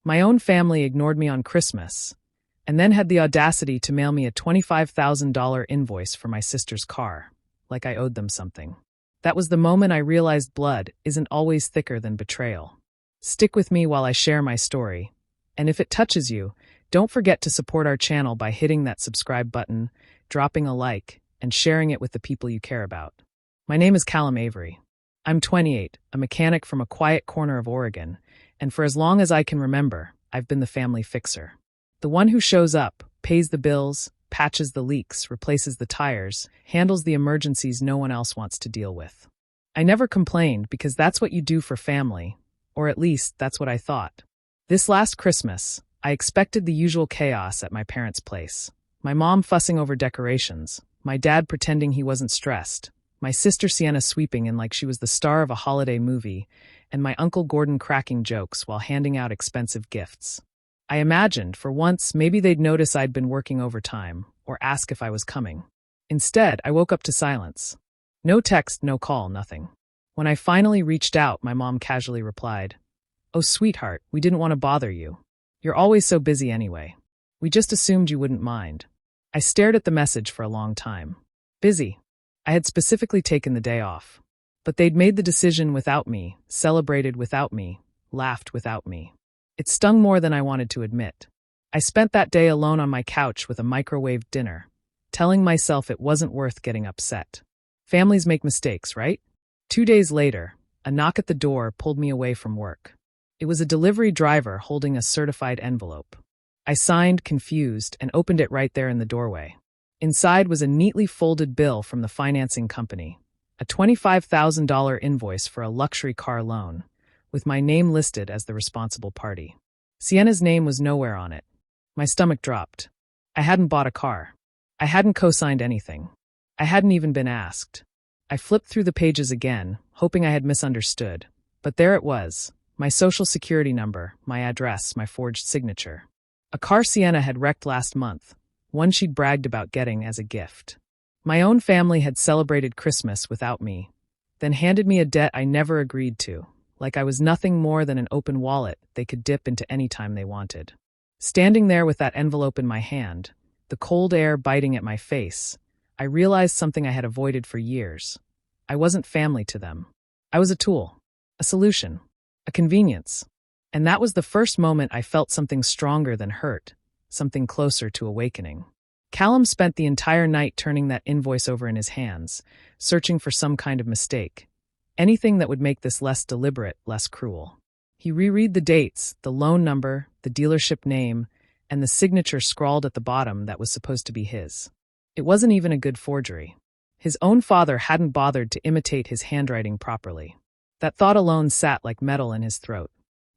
My own family ignored me on Christmas, and then had the audacity to mail me a $25,000 invoice for my sister's car, like I owed them something. That was the moment I realized blood isn't always thicker than betrayal. Stick with me while I share my story, and if it touches you, don't forget to support our channel by hitting that subscribe button, dropping a like, and sharing it with the people you care about. My name is Callum Avery. I'm 28, a mechanic from a quiet corner of Oregon, and for as long as I can remember, I've been the family fixer. The one who shows up, pays the bills, patches the leaks, replaces the tires, handles the emergencies no one else wants to deal with. I never complained because that's what you do for family, or at least that's what I thought. This last Christmas, I expected the usual chaos at my parents' place. My mom fussing over decorations, my dad pretending he wasn't stressed, my sister Sienna sweeping in like she was the star of a holiday movie, and my Uncle Gordon cracking jokes while handing out expensive gifts. I imagined, for once, maybe they'd notice I'd been working overtime, or ask if I was coming. Instead, I woke up to silence. No text, no call, nothing. When I finally reached out, my mom casually replied, "Oh, sweetheart, we didn't want to bother you. You're always so busy anyway. We just assumed you wouldn't mind." I stared at the message for a long time. Busy. I had specifically taken the day off. But they'd made the decision without me, celebrated without me, laughed without me. It stung more than I wanted to admit. I spent that day alone on my couch with a microwaved dinner, telling myself it wasn't worth getting upset. Families make mistakes, right? 2 days later, a knock at the door pulled me away from work. It was a delivery driver holding a certified envelope. I signed, confused, and opened it right there in the doorway. Inside was a neatly folded bill from the financing company, a $25,000 invoice for a luxury car loan, with my name listed as the responsible party. Sienna's name was nowhere on it. My stomach dropped. I hadn't bought a car. I hadn't co-signed anything. I hadn't even been asked. I flipped through the pages again, hoping I had misunderstood, but there it was, my social security number, my address, my forged signature. A car Sienna had wrecked last month, one she'd bragged about getting as a gift. My own family had celebrated Christmas without me, then handed me a debt I never agreed to, like I was nothing more than an open wallet they could dip into any time they wanted. Standing there with that envelope in my hand, the cold air biting at my face, I realized something I had avoided for years. I wasn't family to them. I was a tool, a solution, a convenience. And that was the first moment I felt something stronger than hurt, something closer to awakening. Callum spent the entire night turning that invoice over in his hands, searching for some kind of mistake. Anything that would make this less deliberate, less cruel. He reread the dates, the loan number, the dealership name, and the signature scrawled at the bottom that was supposed to be his. It wasn't even a good forgery. His own father hadn't bothered to imitate his handwriting properly. That thought alone sat like metal in his throat.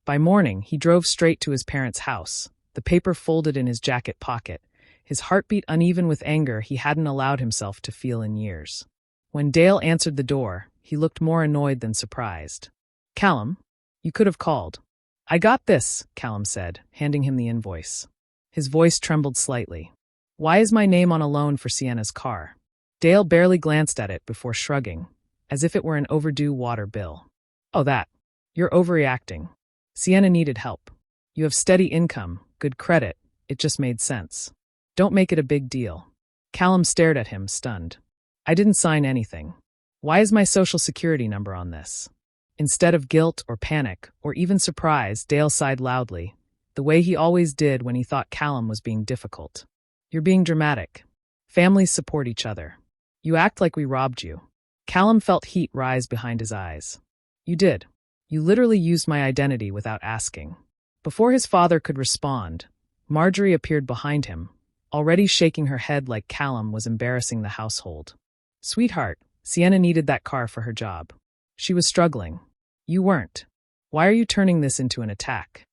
By morning, he drove straight to his parents' house, the paper folded in his jacket pocket, his heartbeat uneven with anger he hadn't allowed himself to feel in years. When Dale answered the door, he looked more annoyed than surprised. "Callum, you could have called." "I got this," Callum said, handing him the invoice. His voice trembled slightly. "Why is my name on a loan for Sienna's car?" Dale barely glanced at it before shrugging, as if it were an overdue water bill. "Oh, that. You're overreacting. Sienna needed help. You have steady income, good credit, it just made sense. Don't make it a big deal." Callum stared at him, stunned. "I didn't sign anything. Why is my social security number on this?" Instead of guilt or panic, or even surprise, Dale sighed loudly, the way he always did when he thought Callum was being difficult. "You're being dramatic. Families support each other. You act like we robbed you." Callum felt heat rise behind his eyes. "You did. You literally used my identity without asking." Before his father could respond, Marjorie appeared behind him, already shaking her head like Callum was embarrassing the household. "Sweetheart, Sienna needed that car for her job. She was struggling. You weren't. Why are you turning this into an attack?"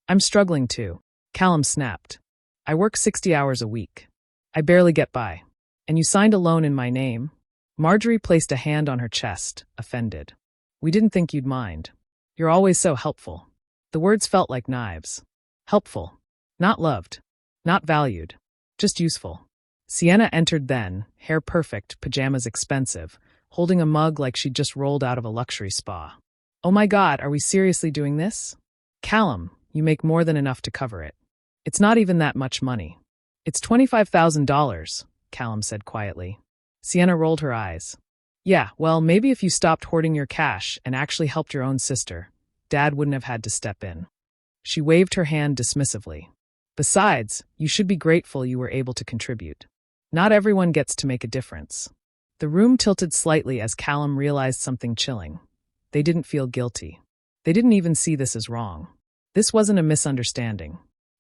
"I'm struggling too," Callum snapped. "I work 60 hours a week. I barely get by. And you signed a loan in my name?" Marjorie placed a hand on her chest, offended. "We didn't think you'd mind. You're always so helpful." The words felt like knives. Helpful. Not loved. Not valued. Just useful. Sienna entered then, hair perfect, pajamas expensive, holding a mug like she'd just rolled out of a luxury spa. "Oh my God, are we seriously doing this?" "Callum, You make more than enough to cover it. It's not even that much money. It's $25,000, Callum said quietly. Sienna rolled her eyes. Yeah, well, maybe if you stopped hoarding your cash and actually helped your own sister, Dad wouldn't have had to step in. She waved her hand dismissively. Besides, you should be grateful you were able to contribute. Not everyone gets to make a difference. The room tilted slightly as Callum realized something chilling. They didn't feel guilty. They didn't even see this as wrong. This wasn't a misunderstanding.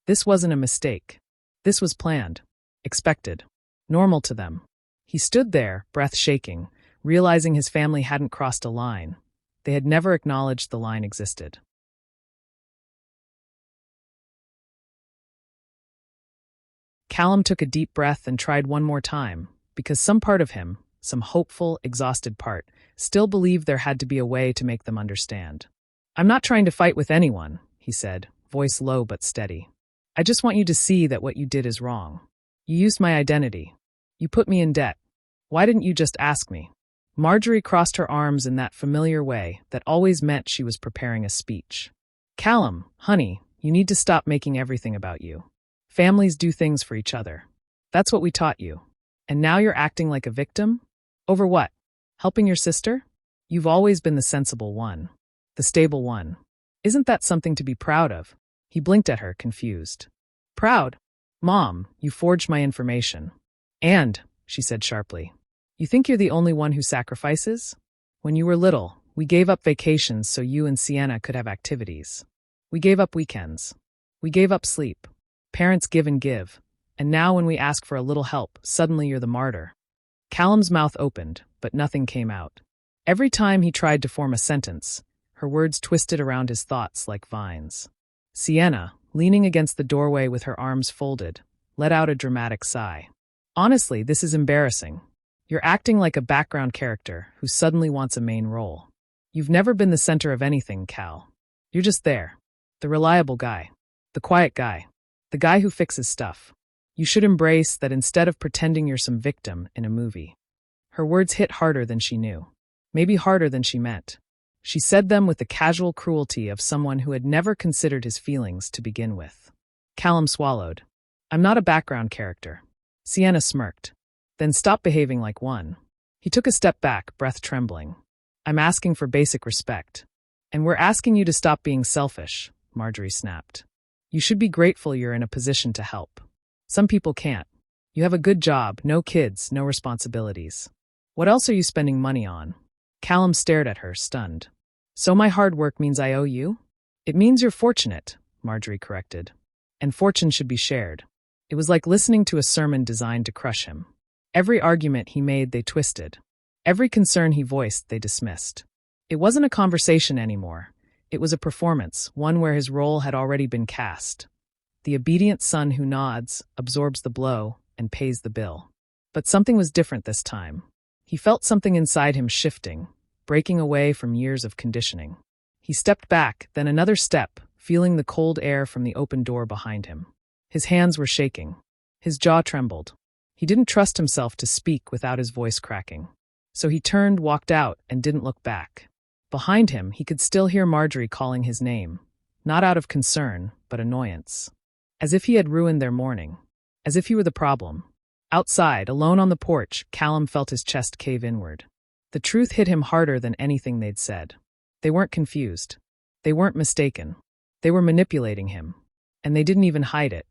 This wasn't a mistake. This was planned, expected, normal to them. He stood there, breath shaking, realizing his family hadn't crossed a line. They had never acknowledged the line existed. Callum took a deep breath and tried one more time, because some part of him, some hopeful, exhausted part, still believed there had to be a way to make them understand. I'm not trying to fight with anyone, he said, voice low but steady. I just want you to see that what you did is wrong. You used my identity. You put me in debt. Why didn't you just ask me? Marjorie crossed her arms in that familiar way that always meant she was preparing a speech. Callum, honey, you need to stop making everything about you. Families do things for each other. That's what we taught you. And now you're acting like a victim? Over what? Helping your sister? You've always been the sensible one. The stable one. Isn't that something to be proud of? He blinked at her, confused. Proud? Mom, you forged my information. And, she said sharply, you think you're the only one who sacrifices? When you were little, we gave up vacations so you and Sienna could have activities. We gave up weekends. We gave up sleep. Parents give and give. And now when we ask for a little help, suddenly you're the martyr. Callum's mouth opened, but nothing came out. Every time he tried to form a sentence, her words twisted around his thoughts like vines. Sienna, leaning against the doorway with her arms folded, let out a dramatic sigh. Honestly, this is embarrassing. You're acting like a background character who suddenly wants a main role. You've never been the center of anything, Cal. You're just there. The reliable guy. The quiet guy. The guy who fixes stuff. You should embrace that instead of pretending you're some victim in a movie. Her words hit harder than she knew. Maybe harder than she meant. She said them with the casual cruelty of someone who had never considered his feelings to begin with. Callum swallowed. I'm not a background character. Sienna smirked. Then stop behaving like one. He took a step back, breath trembling. I'm asking for basic respect. And we're asking you to stop being selfish, Marjorie snapped. You should be grateful you're in a position to help. Some people can't. You have a good job, no kids, no responsibilities. What else are you spending money on? Callum stared at her, stunned. So my hard work means I owe you? It means you're fortunate, Marjorie corrected. And fortune should be shared. It was like listening to a sermon designed to crush him. Every argument he made, they twisted. Every concern he voiced, they dismissed. It wasn't a conversation anymore. It was a performance, one where his role had already been cast. The obedient son who nods, absorbs the blow, and pays the bill. But something was different this time. He felt something inside him shifting, breaking away from years of conditioning. He stepped back, then another step, feeling the cold air from the open door behind him. His hands were shaking. His jaw trembled. He didn't trust himself to speak without his voice cracking. So he turned, walked out, and didn't look back. Behind him, he could still hear Marjorie calling his name, not out of concern, but annoyance. As if he had ruined their morning. As if he were the problem. Outside, alone on the porch, Callum felt his chest cave inward. The truth hit him harder than anything they'd said. They weren't confused. They weren't mistaken. They were manipulating him. And they didn't even hide it.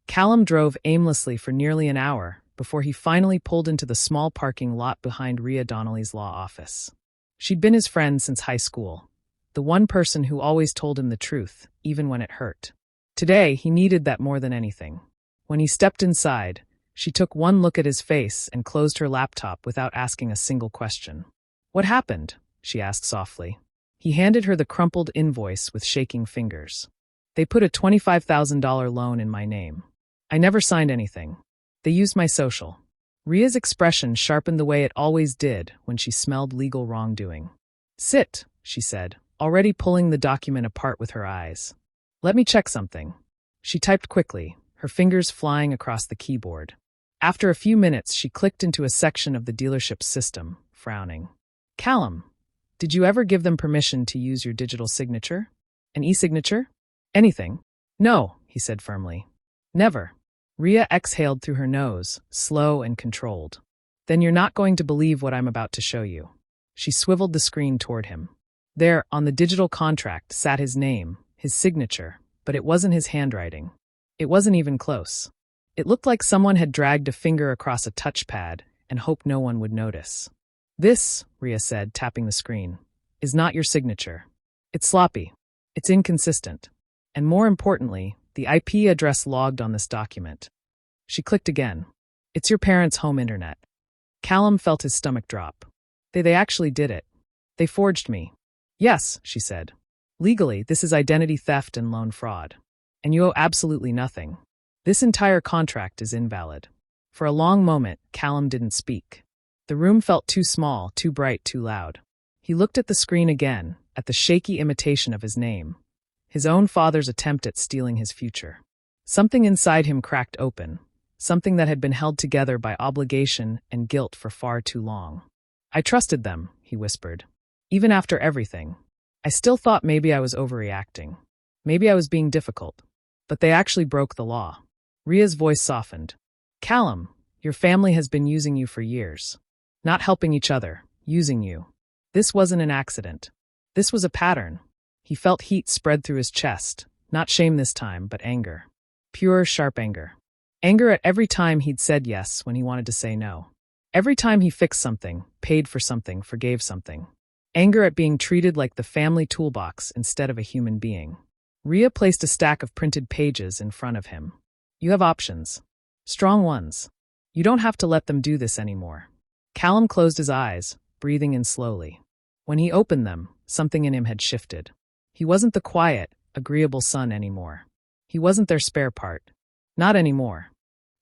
Callum drove aimlessly for nearly an hour before he finally pulled into the small parking lot behind Rhea Donnelly's law office. She'd been his friend since high school, the one person who always told him the truth, even when it hurt. Today, he needed that more than anything. When he stepped inside, she took one look at his face and closed her laptop without asking a single question. What happened? She asked softly. He handed her the crumpled invoice with shaking fingers. They put a $25,000 loan in my name. I never signed anything. They used my social. Rhea's expression sharpened the way it always did when she smelled legal wrongdoing. Sit, she said, already pulling the document apart with her eyes. Let me check something. She typed quickly, her fingers flying across the keyboard. After a few minutes, she clicked into a section of the dealership's system, frowning. Callum, did you ever give them permission to use your digital signature? An e-signature? Anything? No, he said firmly. Never. Rhea exhaled through her nose, slow and controlled. Then you're not going to believe what I'm about to show you. She swiveled the screen toward him. There, on the digital contract, sat his name, his signature, but it wasn't his handwriting. It wasn't even close. It looked like someone had dragged a finger across a touchpad and hoped no one would notice. This, Rhea said, tapping the screen, is not your signature. It's sloppy. It's inconsistent. And more importantly, the IP address logged on this document. She clicked again. It's your parents' home internet. Callum felt his stomach drop. They actually did it. They forged me. Yes, she said. Legally, this is identity theft and loan fraud. And you owe absolutely nothing. This entire contract is invalid. For a long moment, Callum didn't speak. The room felt too small, too bright, too loud. He looked at the screen again, at the shaky imitation of his name. His own father's attempt at stealing his future. Something inside him cracked open. Something that had been held together by obligation and guilt for far too long. I trusted them, he whispered. Even after everything. I still thought maybe I was overreacting. Maybe I was being difficult. But they actually broke the law. Rhea's voice softened. Callum, your family has been using you for years. Not helping each other, using you. This wasn't an accident. This was a pattern. He felt heat spread through his chest. Not shame this time, but anger. Pure, sharp anger. Anger at every time he'd said yes when he wanted to say no. Every time he fixed something, paid for something, forgave something. Anger at being treated like the family toolbox instead of a human being. Rhea placed a stack of printed pages in front of him. You have options. Strong ones. You don't have to let them do this anymore. Callum closed his eyes, breathing in slowly. When he opened them, something in him had shifted. He wasn't the quiet, agreeable son anymore. He wasn't their spare part. Not anymore.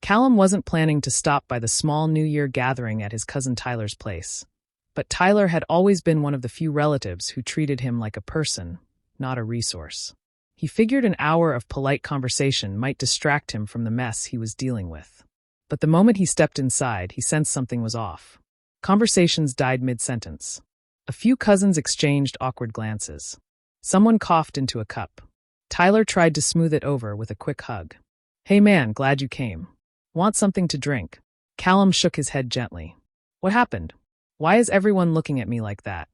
Callum wasn't planning to stop by the small New Year gathering at his cousin Tyler's place. But Tyler had always been one of the few relatives who treated him like a person, not a resource. He figured an hour of polite conversation might distract him from the mess he was dealing with. But the moment he stepped inside, he sensed something was off. Conversations died mid-sentence. A few cousins exchanged awkward glances. Someone coughed into a cup. Tyler tried to smooth it over with a quick hug. Hey man, glad you came. Want something to drink? Callum shook his head gently. What happened? Why is everyone looking at me like that?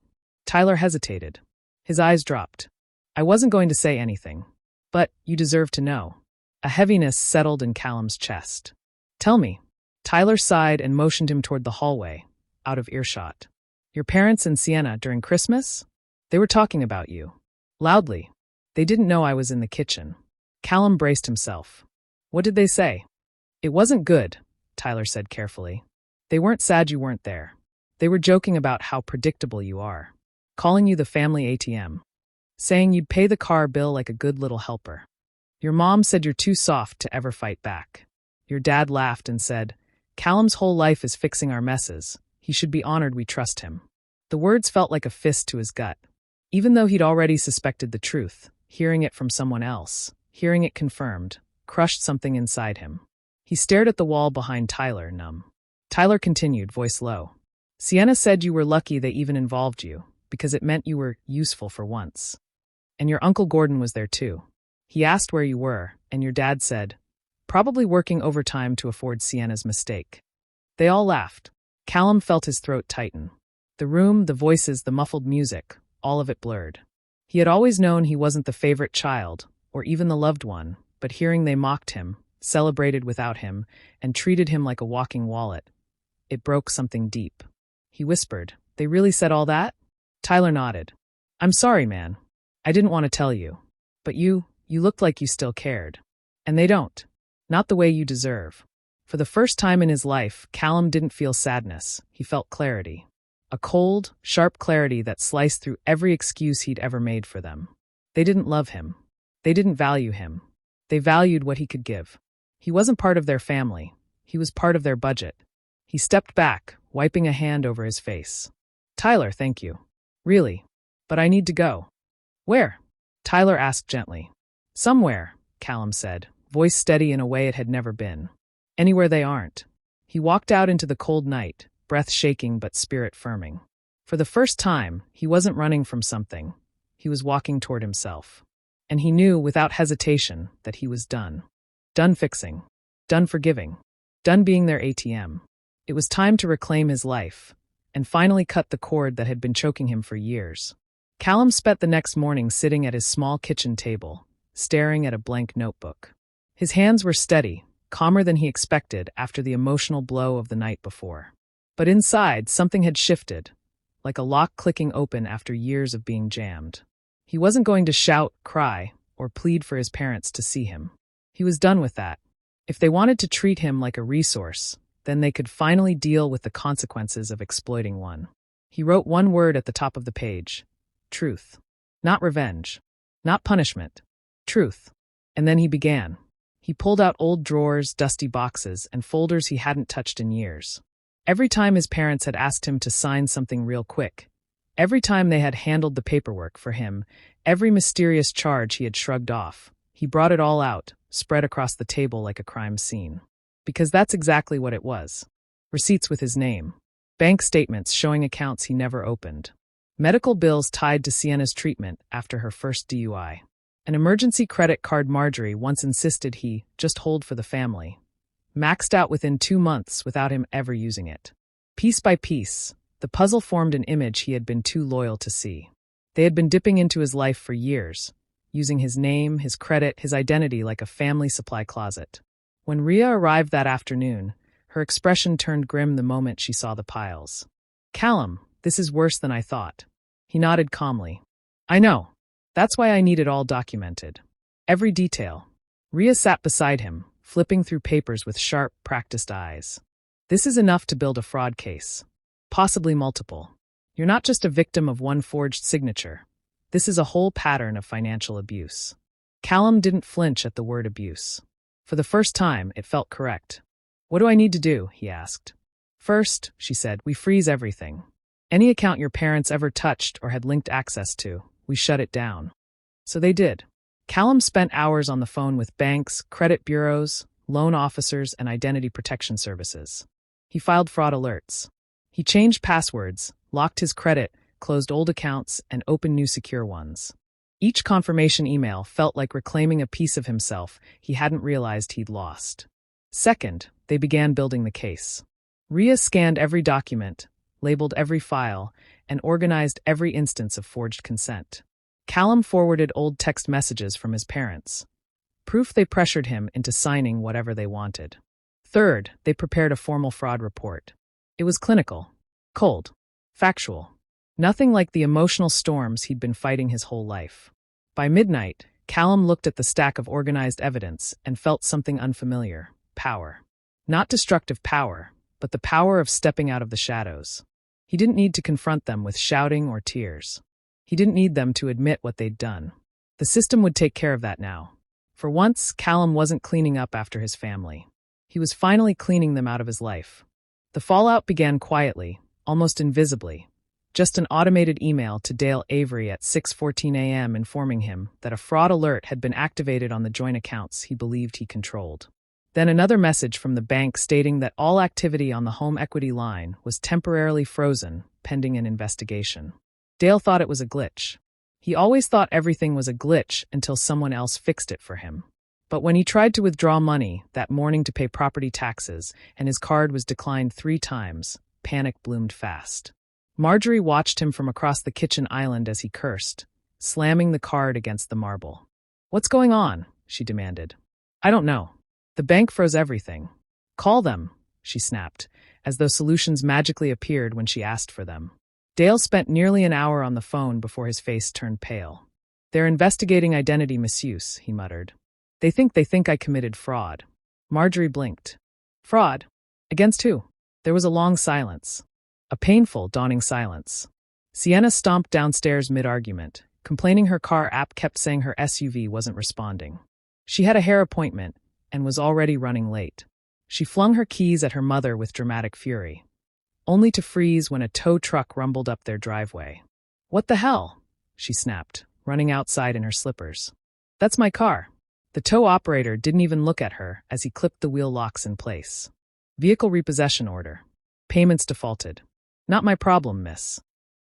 Tyler hesitated. His eyes dropped. I wasn't going to say anything. But you deserve to know. A heaviness settled in Callum's chest. Tell me. Tyler sighed and motioned him toward the hallway, out of earshot. Your parents and Sienna during Christmas? They were talking about you. Loudly. They didn't know I was in the kitchen. Callum braced himself. What did they say? It wasn't good, Tyler said carefully. They weren't sad you weren't there. They were joking about how predictable you are. Calling you the family ATM. Saying you'd pay the car bill like a good little helper. Your mom said you're too soft to ever fight back. Your dad laughed and said, Callum's whole life is fixing our messes. He should be honored we trust him. The words felt like a fist to his gut. Even though he'd already suspected the truth, hearing it from someone else, hearing it confirmed, crushed something inside him. He stared at the wall behind Tyler, numb. Tyler continued, voice low. Sienna said you were lucky they even involved you, because it meant you were useful for once. And your Uncle Gordon was there too. He asked where you were, and your dad said, probably working overtime to afford Sienna's mistake. They all laughed. Callum felt his throat tighten. The room, the voices, the muffled music, all of it blurred. He had always known he wasn't the favorite child, or even the loved one, but hearing they mocked him, celebrated without him, and treated him like a walking wallet, it broke something deep. He whispered, They really said all that? Tyler nodded. I'm sorry, man. I didn't want to tell you. But you looked like you still cared. And they don't. Not the way you deserve. For the first time in his life, Callum didn't feel sadness. He felt clarity. A cold, sharp clarity that sliced through every excuse he'd ever made for them. They didn't love him. They didn't value him. They valued what he could give. He wasn't part of their family. He was part of their budget. He stepped back, wiping a hand over his face. Tyler, thank you. Really. But I need to go. Where? Tyler asked gently. Somewhere, Callum said, voice steady in a way it had never been. Anywhere they aren't. He walked out into the cold night, breath shaking but spirit firming. For the first time, he wasn't running from something. He was walking toward himself. And he knew without hesitation that he was done. Done fixing. Done forgiving. Done being their ATM. It was time to reclaim his life, and finally cut the cord that had been choking him for years. Callum spent the next morning sitting at his small kitchen table, staring at a blank notebook. His hands were steady, calmer than he expected after the emotional blow of the night before. But inside, something had shifted, like a lock clicking open after years of being jammed. He wasn't going to shout, cry, or plead for his parents to see him. He was done with that. If they wanted to treat him like a resource, then they could finally deal with the consequences of exploiting one. He wrote one word at the top of the page: truth. Not revenge. Not punishment. Truth. And then he began. He pulled out old drawers, dusty boxes, and folders he hadn't touched in years. Every time his parents had asked him to sign something real quick, every time they had handled the paperwork for him, every mysterious charge he had shrugged off, he brought it all out, spread across the table like a crime scene. Because that's exactly what it was. Receipts with his name. Bank statements showing accounts he never opened. Medical bills tied to Sienna's treatment after her first DUI. An emergency credit card Marjorie once insisted he just hold for the family. Maxed out within 2 months without him ever using it. Piece by piece, the puzzle formed an image he had been too loyal to see. They had been dipping into his life for years, using his name, his credit, his identity like a family supply closet. When Rhea arrived that afternoon, her expression turned grim the moment she saw the piles. "Callum, this is worse than I thought." He nodded calmly. "I know. That's why I need it all documented. Every detail." Rhea sat beside him, flipping through papers with sharp, practiced eyes. "This is enough to build a fraud case. Possibly multiple. You're not just a victim of one forged signature. This is a whole pattern of financial abuse." Callum didn't flinch at the word abuse. For the first time, it felt correct. "What do I need to do?" he asked. "First," she said, "we freeze everything. Any account your parents ever touched or had linked access to, we shut it down." So they did. Callum spent hours on the phone with banks, credit bureaus, loan officers, and identity protection services. He filed fraud alerts. He changed passwords, locked his credit, closed old accounts, and opened new secure ones. Each confirmation email felt like reclaiming a piece of himself he hadn't realized he'd lost. Second, they began building the case. Rhea scanned every document, labeled every file, and organized every instance of forged consent. Callum forwarded old text messages from his parents. Proof they pressured him into signing whatever they wanted. Third, they prepared a formal fraud report. It was clinical, cold, factual. Nothing like the emotional storms he'd been fighting his whole life. By midnight, Callum looked at the stack of organized evidence and felt something unfamiliar: power. Not destructive power, but the power of stepping out of the shadows. He didn't need to confront them with shouting or tears. He didn't need them to admit what they'd done. The system would take care of that now. For once, Callum wasn't cleaning up after his family. He was finally cleaning them out of his life. The fallout began quietly, almost invisibly. Just an automated email to Dale Avery at 6:14 a.m. informing him that a fraud alert had been activated on the joint accounts he believed he controlled. Then another message from the bank stating that all activity on the home equity line was temporarily frozen, pending an investigation. Dale thought it was a glitch. He always thought everything was a glitch until someone else fixed it for him. But when he tried to withdraw money that morning to pay property taxes and his card was declined 3 times, panic bloomed fast. Marjorie watched him from across the kitchen island as he cursed, slamming the card against the marble. "What's going on?" she demanded. "I don't know. The bank froze everything." "Call them," she snapped, as though solutions magically appeared when she asked for them. Dale spent nearly an hour on the phone before his face turned pale. "They're investigating identity misuse," he muttered. They think I committed fraud." Marjorie blinked. "Fraud? Against who?" There was a long silence. A painful, dawning silence. Sienna stomped downstairs mid-argument, complaining her car app kept saying her SUV wasn't responding. She had a hair appointment and was already running late. She flung her keys at her mother with dramatic fury, only to freeze when a tow truck rumbled up their driveway. "What the hell?" she snapped, running outside in her slippers. "That's my car." The tow operator didn't even look at her as he clipped the wheel locks in place. "Vehicle repossession order. Payments defaulted." "Not my problem, miss."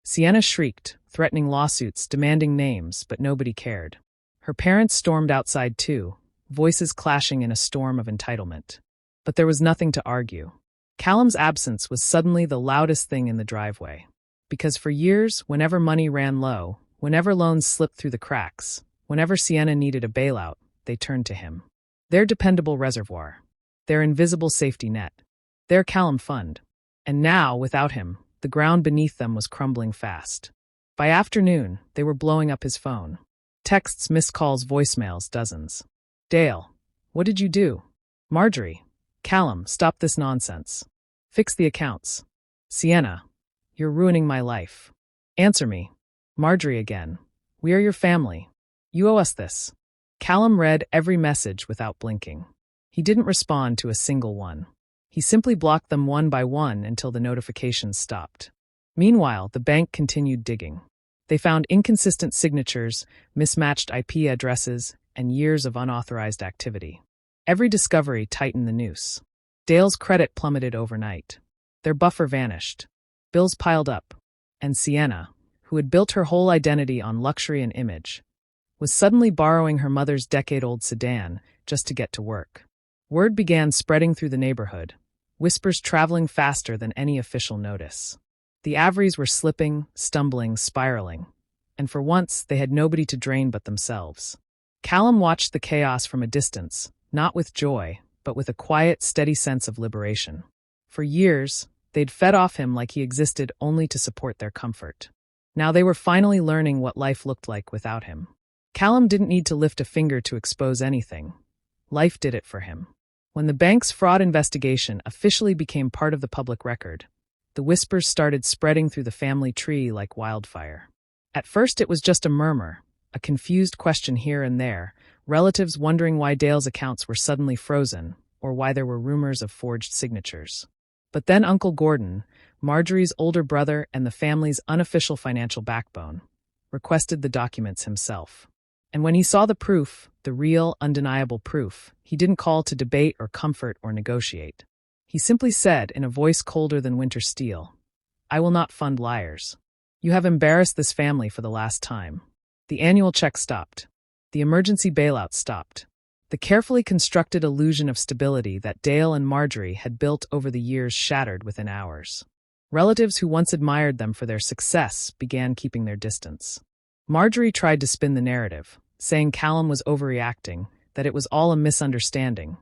Sienna shrieked, threatening lawsuits, demanding names, but nobody cared. Her parents stormed outside too, voices clashing in a storm of entitlement. But there was nothing to argue. Callum's absence was suddenly the loudest thing in the driveway. Because for years, whenever money ran low, whenever loans slipped through the cracks, whenever Sienna needed a bailout, they turned to him. Their dependable reservoir. Their invisible safety net. Their Callum fund. And now, without him, the ground beneath them was crumbling fast. By afternoon, they were blowing up his phone. Texts, missed calls, voicemails, dozens. Dale, what did you do? Marjorie, Callum, stop this nonsense. Fix the accounts. Sienna, you're ruining my life. Answer me. Marjorie again. We are your family. You owe us this. Callum read every message without blinking. He didn't respond to a single one. He simply blocked them one by one until the notifications stopped. Meanwhile, the bank continued digging. They found inconsistent signatures, mismatched IP addresses, and years of unauthorized activity. Every discovery tightened the noose. Dale's credit plummeted overnight. Their buffer vanished. Bills piled up. And Sienna, who had built her whole identity on luxury and image, was suddenly borrowing her mother's decade-old sedan just to get to work. Word began spreading through the neighborhood, whispers traveling faster than any official notice. The Averys were slipping, stumbling, spiraling, and for once they had nobody to drain but themselves. Callum watched the chaos from a distance, not with joy, but with a quiet, steady sense of liberation. For years, they'd fed off him like he existed only to support their comfort. Now they were finally learning what life looked like without him. Callum didn't need to lift a finger to expose anything. Life did it for him. When the bank's fraud investigation officially became part of the public record, the whispers started spreading through the family tree like wildfire. At first it was just a murmur, a confused question here and there, relatives wondering why Dale's accounts were suddenly frozen, or why there were rumors of forged signatures. But then Uncle Gordon, Marjorie's older brother and the family's unofficial financial backbone, requested the documents himself. And when he saw the proof, the real, undeniable proof, he didn't call to debate or comfort or negotiate. He simply said, in a voice colder than winter steel, "I will not fund liars. You have embarrassed this family for the last time." The annual check stopped. The emergency bailout stopped. The carefully constructed illusion of stability that Dale and Marjorie had built over the years shattered within hours. Relatives who once admired them for their success began keeping their distance. Marjorie tried to spin the narrative, saying Callum was overreacting, that it was all a misunderstanding.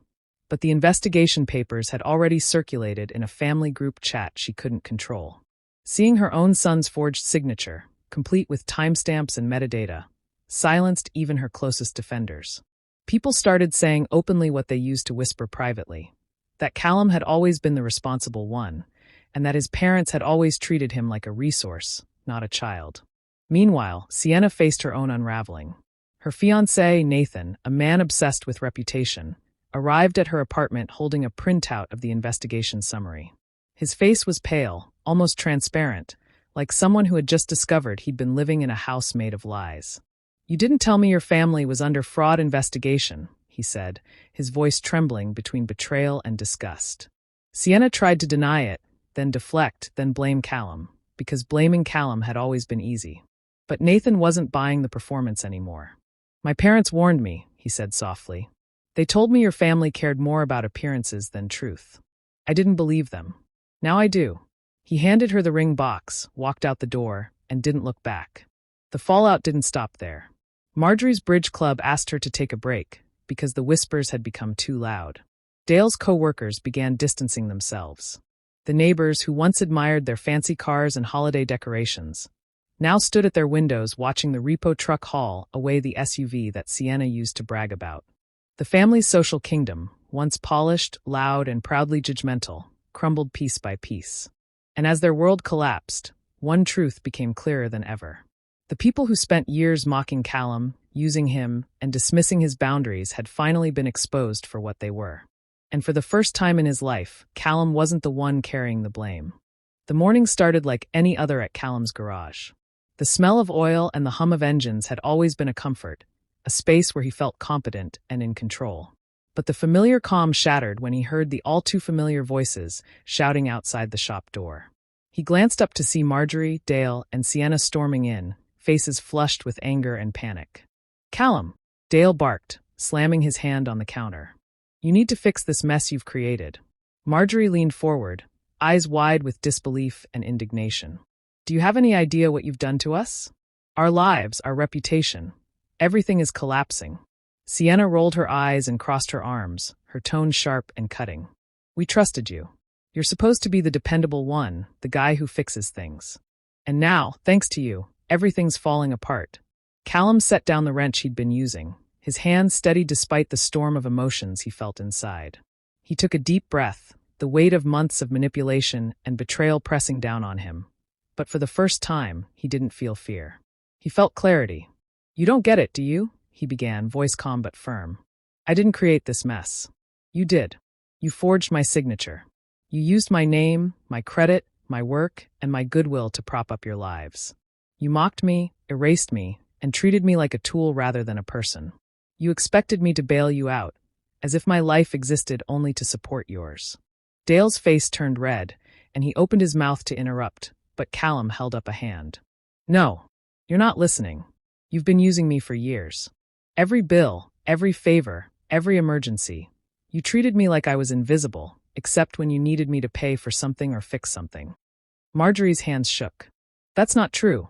But the investigation papers had already circulated in a family group chat she couldn't control. Seeing her own son's forged signature, complete with timestamps and metadata, silenced even her closest defenders. People started saying openly what they used to whisper privately, that Callum had always been the responsible one, and that his parents had always treated him like a resource, not a child. Meanwhile, Sienna faced her own unraveling. Her fiancé, Nathan, a man obsessed with reputation, arrived at her apartment holding a printout of the investigation summary. His face was pale, almost transparent, like someone who had just discovered he'd been living in a house made of lies. "You didn't tell me your family was under fraud investigation," he said, his voice trembling between betrayal and disgust. Sienna tried to deny it, then deflect, then blame Callum, because blaming Callum had always been easy. But Nathan wasn't buying the performance anymore. "My parents warned me," he said softly. "They told me your family cared more about appearances than truth. I didn't believe them. Now I do." He handed her the ring box, walked out the door, and didn't look back. The fallout didn't stop there. Marjorie's bridge club asked her to take a break, because the whispers had become too loud. Dale's co-workers began distancing themselves. The neighbors who once admired their fancy cars and holiday decorations now stood at their windows watching the repo truck haul away the SUV that Sienna used to brag about. The family's social kingdom, once polished, loud, and proudly judgmental, crumbled piece by piece. And as their world collapsed, one truth became clearer than ever. The people who spent years mocking Callum, using him, and dismissing his boundaries had finally been exposed for what they were. And for the first time in his life, Callum wasn't the one carrying the blame. The morning started like any other at Callum's garage. The smell of oil and the hum of engines had always been a comfort, a space where he felt competent and in control. But the familiar calm shattered when he heard the all-too-familiar voices shouting outside the shop door. He glanced up to see Marjorie, Dale, and Sienna storming in, faces flushed with anger and panic. "Callum, Dale barked, slamming his hand on the counter. You need to fix this mess you've created. Marjorie leaned forward, eyes wide with disbelief and indignation. Do you have any idea what you've done to us? Our lives, our reputation. Everything is collapsing. Sienna rolled her eyes and crossed her arms, her tone sharp and cutting. We trusted you. You're supposed to be the dependable one, the guy who fixes things. And now, thanks to you, everything's falling apart. Callum set down the wrench he'd been using, his hand steady despite the storm of emotions he felt inside. He took a deep breath, the weight of months of manipulation and betrayal pressing down on him. But for the first time, he didn't feel fear. He felt clarity. You don't get it, do you? He began, voice calm but firm. I didn't create this mess. You did. You forged my signature. You used my name, my credit, my work, and my goodwill to prop up your lives. You mocked me, erased me, and treated me like a tool rather than a person. You expected me to bail you out, as if my life existed only to support yours. Dale's face turned red, and he opened his mouth to interrupt, but Callum held up a hand. No, you're not listening. You've been using me for years. Every bill, every favor, every emergency. You treated me like I was invisible, except when you needed me to pay for something or fix something. Marjorie's hands shook. That's not true.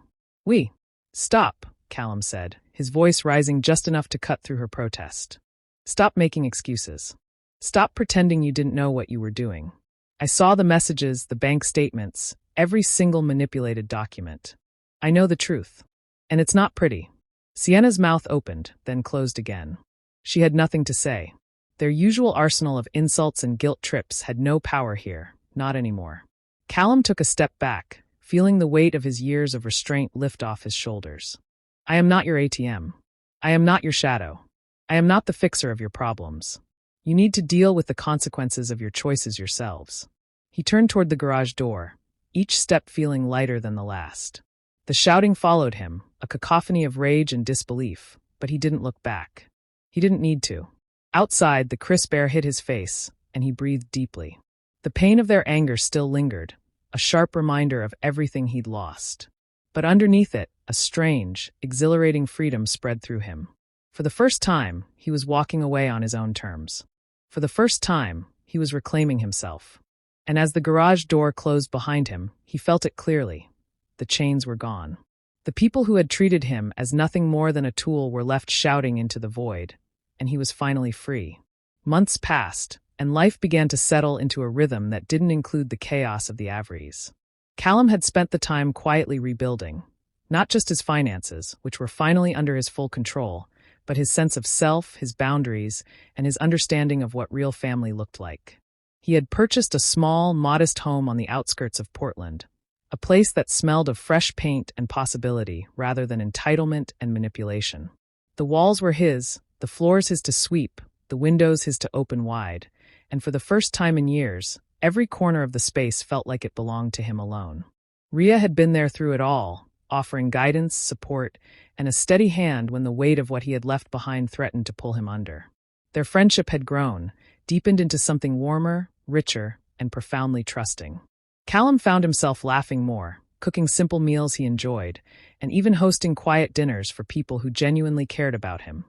Stop, Callum said, his voice rising just enough to cut through her protest. Stop making excuses. Stop pretending you didn't know what you were doing. I saw the messages, the bank statements, every single manipulated document. I know the truth. And it's not pretty. Sienna's mouth opened, then closed again. She had nothing to say. Their usual arsenal of insults and guilt trips had no power here, not anymore. Callum took a step back, feeling the weight of his years of restraint lift off his shoulders. I am not your ATM. I am not your shadow. I am not the fixer of your problems. You need to deal with the consequences of your choices yourselves. He turned toward the garage door, each step feeling lighter than the last. The shouting followed him, a cacophony of rage and disbelief, but he didn't look back. He didn't need to. Outside, the crisp air hit his face, and he breathed deeply. The pain of their anger still lingered, a sharp reminder of everything he'd lost. But underneath it, a strange, exhilarating freedom spread through him. For the first time, he was walking away on his own terms. For the first time, he was reclaiming himself. And as the garage door closed behind him, he felt it clearly. The chains were gone. The people who had treated him as nothing more than a tool were left shouting into the void, and he was finally free. Months passed, and life began to settle into a rhythm that didn't include the chaos of the Averies. Callum had spent the time quietly rebuilding, not just his finances, which were finally under his full control, but his sense of self, his boundaries, and his understanding of what real family looked like. He had purchased a small, modest home on the outskirts of Portland, a place that smelled of fresh paint and possibility rather than entitlement and manipulation. The walls were his, the floors his to sweep, the windows his to open wide, and for the first time in years, every corner of the space felt like it belonged to him alone. Rhea had been there through it all, offering guidance, support, and a steady hand when the weight of what he had left behind threatened to pull him under. Their friendship had grown, deepened into something warmer, richer, and profoundly trusting. Callum found himself laughing more, cooking simple meals he enjoyed, and even hosting quiet dinners for people who genuinely cared about him.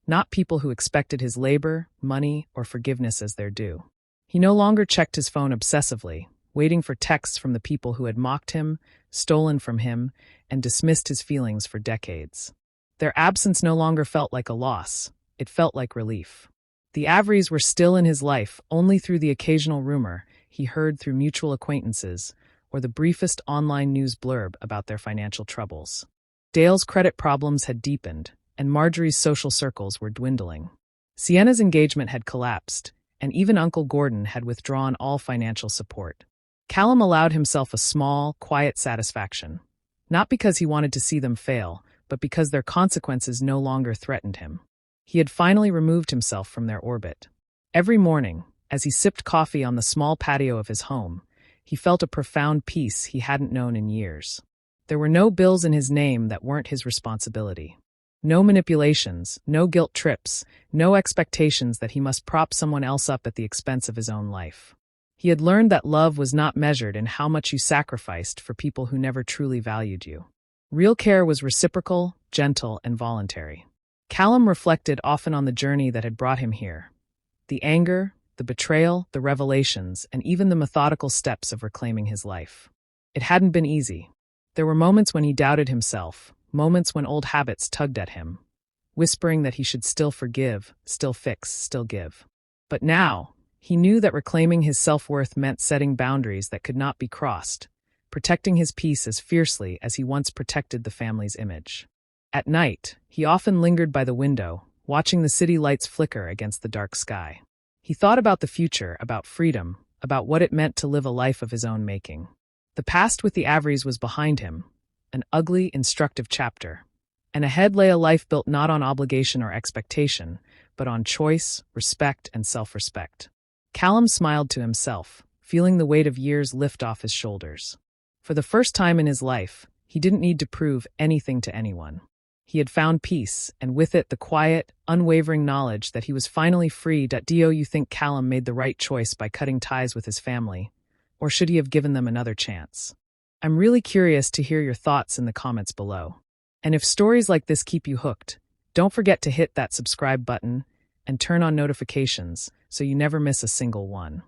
Not people who expected his labor, money, or forgiveness as their due. He no longer checked his phone obsessively, waiting for texts from the people who had mocked him, stolen from him, and dismissed his feelings for decades. Their absence no longer felt like a loss, it felt like relief. The Averies were still in his life only through the occasional rumor he heard through mutual acquaintances or the briefest online news blurb about their financial troubles. Dale's credit problems had deepened, and Marjorie's social circles were dwindling. Sienna's engagement had collapsed, and even Uncle Gordon had withdrawn all financial support. Callum allowed himself a small, quiet satisfaction, not because he wanted to see them fail, but because their consequences no longer threatened him. He had finally removed himself from their orbit. Every morning, as he sipped coffee on the small patio of his home, he felt a profound peace he hadn't known in years. There were no bills in his name that weren't his responsibility. No manipulations, no guilt trips, no expectations that he must prop someone else up at the expense of his own life. He had learned that love was not measured in how much you sacrificed for people who never truly valued you. Real care was reciprocal, gentle, and voluntary. Callum reflected often on the journey that had brought him here. The anger, the betrayal, the revelations, and even the methodical steps of reclaiming his life. It hadn't been easy. There were moments when he doubted himself, moments when old habits tugged at him, whispering that he should still forgive, still fix, still give. But now, he knew that reclaiming his self-worth meant setting boundaries that could not be crossed, protecting his peace as fiercely as he once protected the family's image. At night, he often lingered by the window, watching the city lights flicker against the dark sky. He thought about the future, about freedom, about what it meant to live a life of his own making. The past with the Averys was behind him, an ugly, instructive chapter. And ahead lay a life built not on obligation or expectation, but on choice, respect, and self-respect. Callum smiled to himself, feeling the weight of years lift off his shoulders. For the first time in his life, he didn't need to prove anything to anyone. He had found peace, and with it the quiet, unwavering knowledge that he was finally free. Do you think Callum made the right choice by cutting ties with his family, or should he have given them another chance? I'm really curious to hear your thoughts in the comments below. And if stories like this keep you hooked, don't forget to hit that subscribe button and turn on notifications so you never miss a single one.